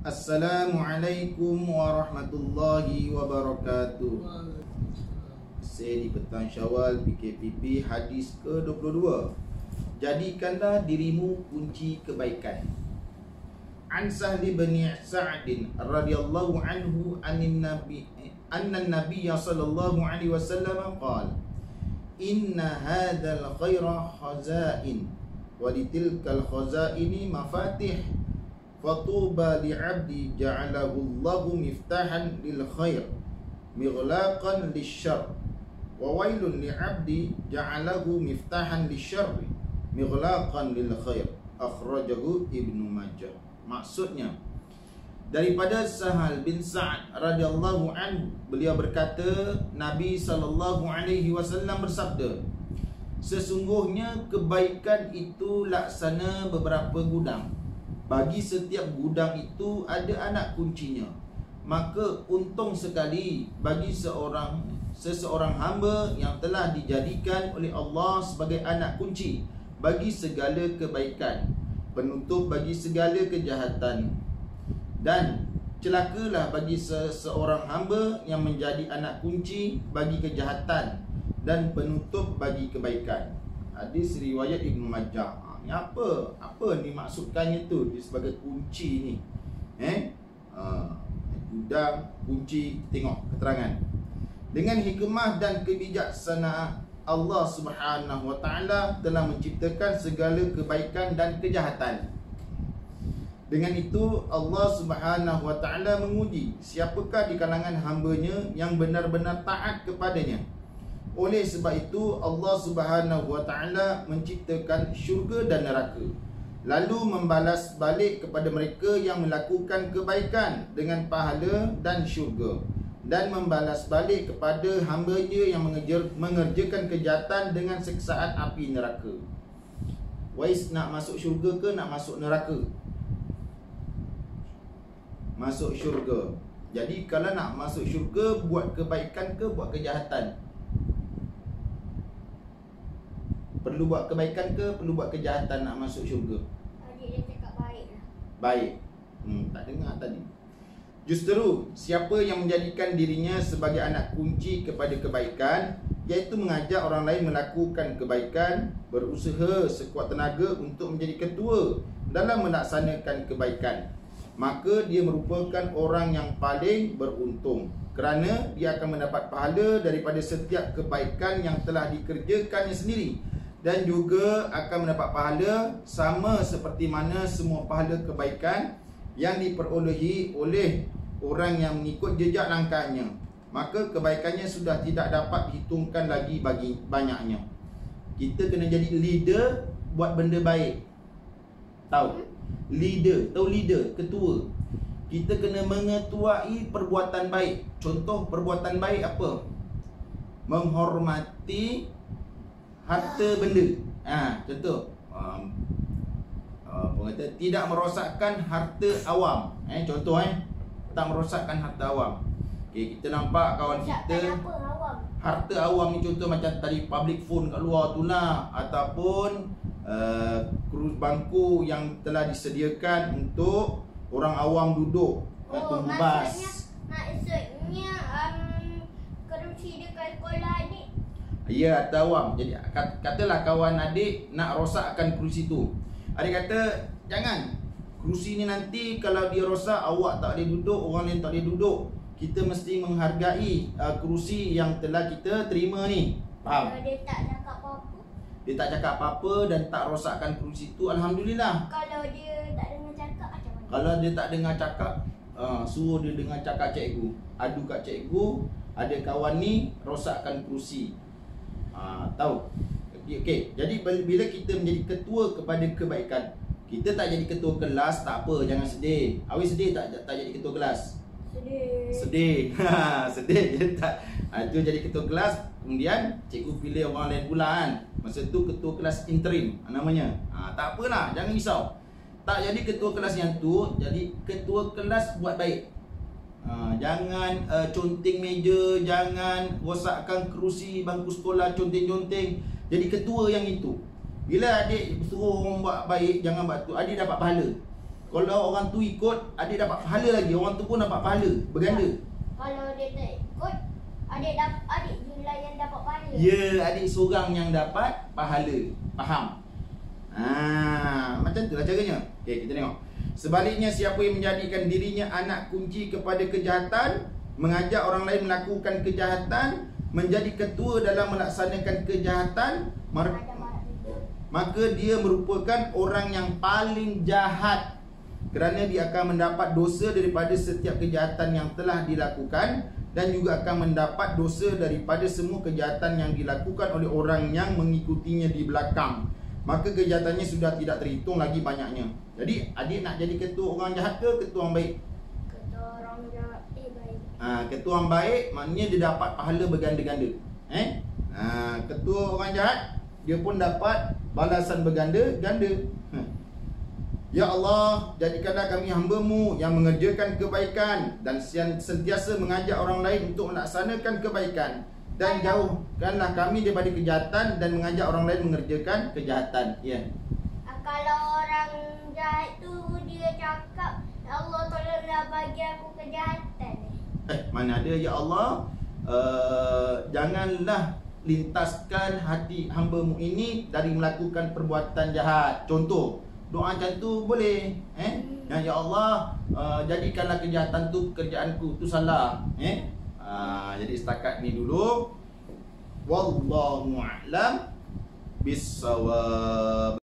Assalamualaikum warahmatullahi wabarakatuh. Saya di petang Syawal PKPP hadis ke-22. Jadikanlah dirimu kunci kebaikan. An Sahl bin Sa'd radhiyallahu anhu anna Nabiy sallallahu alaihi wasallam qala inna hadzal khaira khazain wa litilkal khazaini mafatih fatuba li'abdi ja'alahu Allahu miftahan lil khair mighlaqan lisyarr wa wailun li'abdi ja'alahu miftahan lisyarr mighlaqan lil khair. Akhrajahu Ibnu Majah. Maksudnya daripada Sahal bin Sa'd radhiyallahu anhu, beliau berkata Nabi sallallahu alaihi wasallam bersabda, sesungguhnya kebaikan itu laksana beberapa gudang. Bagi setiap gudang itu ada anak kuncinya. Maka untung sekali bagi seseorang hamba yang telah dijadikan oleh Allah sebagai anak kunci bagi segala kebaikan, penutup bagi segala kejahatan. Dan celakalah bagi seseorang hamba yang menjadi anak kunci bagi kejahatan dan penutup bagi kebaikan. Hadis riwayat Ibnu Majah. Ni apa ni maksudkannya tu dia sebagai kunci ni? Gudang, kunci, tengok keterangan. Dengan hikmah dan kebijaksanaan Allah Subhanahu wa taala telah menciptakan segala kebaikan dan kejahatan. Dengan itu Allah Subhanahu wa taala menguji siapakah di kalangan hamba-Nya yang benar-benar taat kepadanya. Oleh sebab itu Allah Subhanahu wa taala menciptakan syurga dan neraka, lalu membalas balik kepada mereka yang melakukan kebaikan dengan pahala dan syurga, dan membalas balik kepada hamba-Nya yang mengerjakan kejahatan dengan siksaan api neraka. Wais, nak masuk syurga ke nak masuk neraka? Masuk syurga. Jadi kalau nak masuk syurga, buat kebaikan ke buat kejahatan? Perlu buat kebaikan ke perlu buat kejahatan nak masuk syurga? Adik dia cakap baik lah. Baik. Tak dengar tadi. Justru siapa yang menjadikan dirinya sebagai anak kunci kepada kebaikan, iaitu mengajak orang lain melakukan kebaikan, berusaha sekuat tenaga untuk menjadi ketua dalam melaksanakan kebaikan, maka dia merupakan orang yang paling beruntung, kerana dia akan mendapat pahala daripada setiap kebaikan yang telah dikerjakannya sendiri, dan juga akan mendapat pahala sama seperti mana semua pahala kebaikan yang diperolehi oleh orang yang mengikut jejak langkahnya. Maka kebaikannya sudah tidak dapat dihitungkan lagi bagi banyaknya. Kita kena jadi leader buat benda baik. Tahu? Leader, tahu leader, ketua. Kita kena mengetuai perbuatan baik. Contoh perbuatan baik apa? Menghormati harta benda. Contoh apa kata, tidak merosakkan harta awam. Contoh tak merosakkan harta awam. Kita nampak kawan kita harta awam ni, contoh macam tadi public phone kat luar tu lah, ataupun bangku yang telah disediakan untuk orang awam duduk, tunggu bas. Maksudnya kerusi dekat sekolah adik. Ya, harta awam. Jadi katalah kawan adik nak rosakkan kerusi tu. Adik kata jangan, kerusi ni nanti kalau dia rosak awak tak boleh duduk, orang lain tak boleh duduk. Kita mesti menghargai kerusi yang telah kita terima ni. Faham? Kalau dia tak cakap apa-apa, dia tak cakap apa-apa dan tak rosakkan kerusi tu, alhamdulillah. kalau dia tak dengar cakap macam mana? Kalau dia tak dengar cakap, suruh dia dengar cakap cikgu, adu kat cikgu, ada kawan ni rosakkan kerusi. Tahu? Okey, jadi bila kita menjadi ketua kepada kebaikan, kita tak jadi ketua kelas, tak apa, jangan sedih. Awak sedih tak jadi ketua kelas? Sedih. Sedih je tak. Itu jadi ketua kelas, kemudian cikgu pilih orang lain pula kan. Masa tu ketua kelas interim namanya. Tak apalah, jangan risau. Tak jadi ketua kelas yang tu, jadi ketua kelas buat baik. Jangan conteng meja, jangan rosakkan kerusi bangku sekolah, conteng-conteng. Jadi ketua yang itu. Bila adik suruh orang buat baik, jangan buat tu, adik dapat pahala. Kalau orang tu ikut, adik dapat pahala lagi. Orang tu pun dapat pahala, berganda. Kalau dia tak ikut, adik je lah yang dapat pahala. Ya, adik seorang yang dapat pahala. Faham? Macam itulah caranya. Okey, kita tengok. Sebaliknya, siapa yang menjadikan dirinya anak kunci kepada kejahatan, mengajak orang lain melakukan kejahatan, menjadi ketua dalam melaksanakan kejahatan, maka dia merupakan orang yang paling jahat, kerana dia akan mendapat dosa daripada setiap kejahatan yang telah dilakukan, dan juga akan mendapat dosa daripada semua kejahatan yang dilakukan oleh orang yang mengikutinya di belakang. Maka kejahatannya sudah tidak terhitung lagi banyaknya. Jadi adik nak jadi ketua orang jahat ke ketua orang baik? Ketua orang jahat baik. Ketua orang baik maknanya dia dapat pahala berganda-ganda. Ketua orang jahat dia pun dapat balasan berganda-ganda. Ya Allah, jadikanlah kami hamba-Mu yang mengerjakan kebaikan dan sentiasa mengajak orang lain untuk melaksanakan kebaikan, dan jauhkanlah kami daripada kejahatan dan mengajak orang lain mengerjakan kejahatan. Ya. Kalau orang jahat tu dia cakap, "Ya Allah, tolonglah bagi aku kejahatan." Mana ada, ya Allah, janganlah lintaskan hati hamba-Mu ini dari melakukan perbuatan jahat. Contoh, doa macam tu boleh. Ya Allah, jadikanlah kejahatan tu pekerjaanku, tu salah. Jadi setakat ni dulu. Wallahu a'lam bissawab.